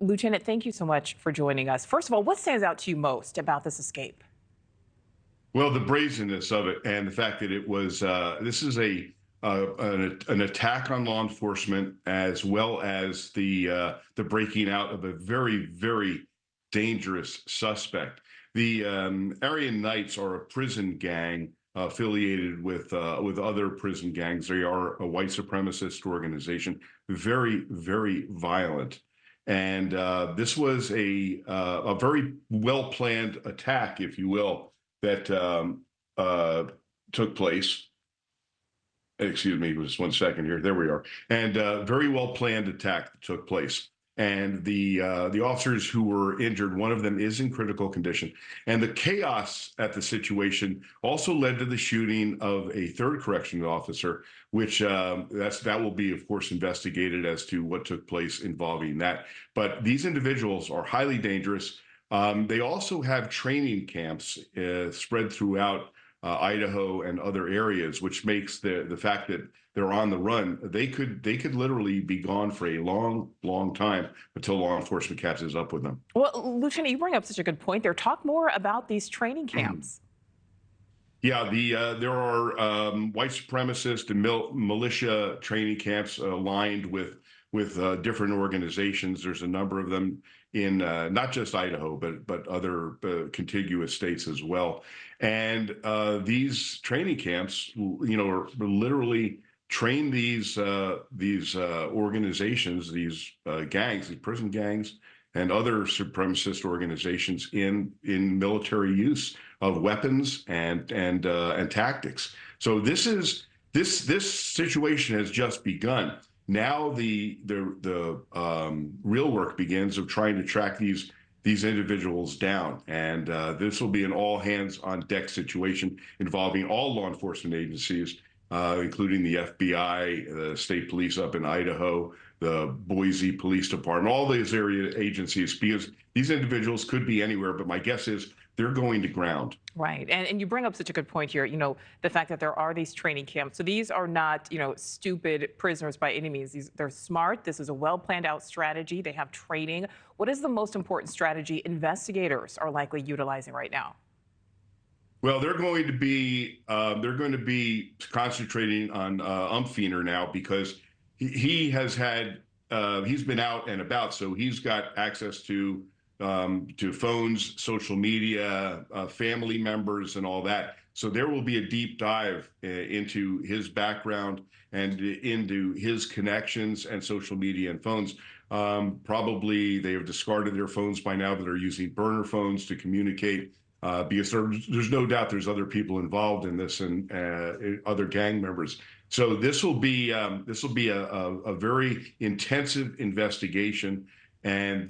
Lieutenant, thank you so much for joining us. First of all, what stands out to you most about this escape? Well, the brazenness of it and the fact that it was this is an attack on law enforcement as well as the breaking out of a very dangerous suspect. The Aryan Knights are a prison gang affiliated with other prison gangs. They are a white supremacist organization, very violent. And this was a very well planned attack, if you will, that took place. Excuse me, just one second here. There we are. And very well planned attack that took place. And the officers who were injured, one of them is in critical condition. And the chaos at the situation also led to the shooting of a third correctional officer, which that will be, of course, investigated as to what took place involving that. But these individuals are highly dangerous. They also have training camps spread throughout Idaho and other areas, which makes the fact that they're on the run. They could literally be gone for a long time until law enforcement catches up with them. Well, Lieutenant, you bring up such a good point there. Talk more about these training camps. Yeah, there are white supremacist and militia training camps aligned with different organizations. There's a number of them in not just Idaho, but other contiguous states as well. And these training camps, are literally train these organizations, these gangs, these prison gangs, and other supremacist organizations in military use of weapons and tactics. So this situation has just begun. Now the real work begins of trying to track these individuals down, and this will be an all hands on deck situation involving all law enforcement agencies, including the FBI, the state police up in Idaho, the Boise Police Department, all these area agencies, because these individuals could be anywhere, but my guess is they're going to ground. Right. And you bring up such a good point here, the fact that there are these training camps. So these are not, stupid prisoners by any means. They're smart. This is a well-planned out strategy. They have training. What is the most important strategy investigators are likely utilizing right now? Well, they're going to be concentrating on Umpfeiner now, because he has had he's been out and about, so he's got access to phones, social media, family members, and all that. So there will be a deep dive into his background and into his connections and social media and phones. Probably they have discarded their phones by now that are using burner phones to communicate, because there's no doubt there's other people involved in this and other gang members. So this will be a very intensive investigation. And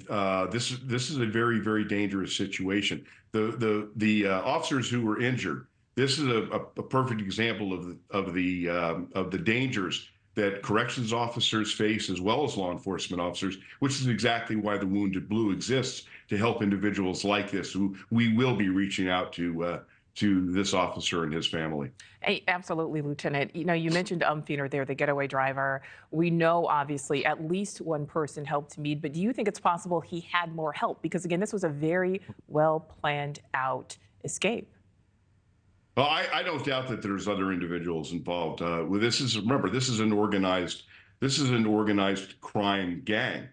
this is a very dangerous situation. The officers who were injured, this is a perfect example of the dangers that corrections officers face, as well as law enforcement officers, which is exactly why the Wounded Blue exists, to help individuals like this, who we will be reaching out to this officer and his family. Hey, absolutely, Lieutenant. You mentioned Umpfeiner there, the getaway driver. We know, obviously, at least one person helped Meade, but do you think it's possible he had more help? Because, again, this was a very well-planned out escape. Well, I don't doubt that there's other individuals involved. Remember, this is an organized crime gang.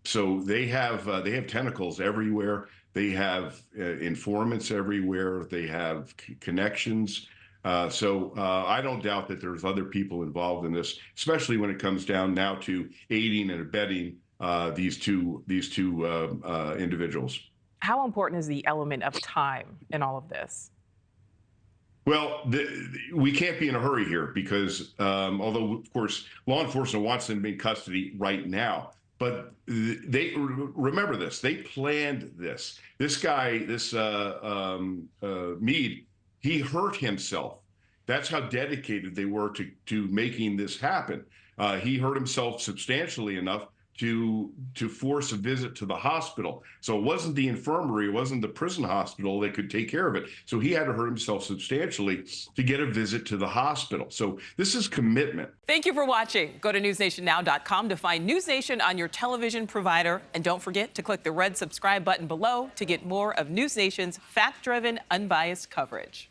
So they have tentacles everywhere. They have informants everywhere. They have connections. So I don't doubt that there's other people involved in this, especially when it comes down now to aiding and abetting these two individuals. How important is the element of time in all of this? Well, we can't be in a hurry here, because although, of course, law enforcement wants them in custody right now, but they remember this. They planned this. This guy, Meade, he hurt himself. That's how dedicated they were to making this happen. He hurt himself substantially enough to force a visit to the hospital. So it wasn't the infirmary, it wasn't the prison hospital that could take care of it. So he had to hurt himself substantially to get a visit to the hospital. So this is commitment. Thank you for watching. Go to newsnationnow.com to find News Nation on your television provider. And don't forget to click the red subscribe button below to get more of News Nation's fact-driven, unbiased coverage.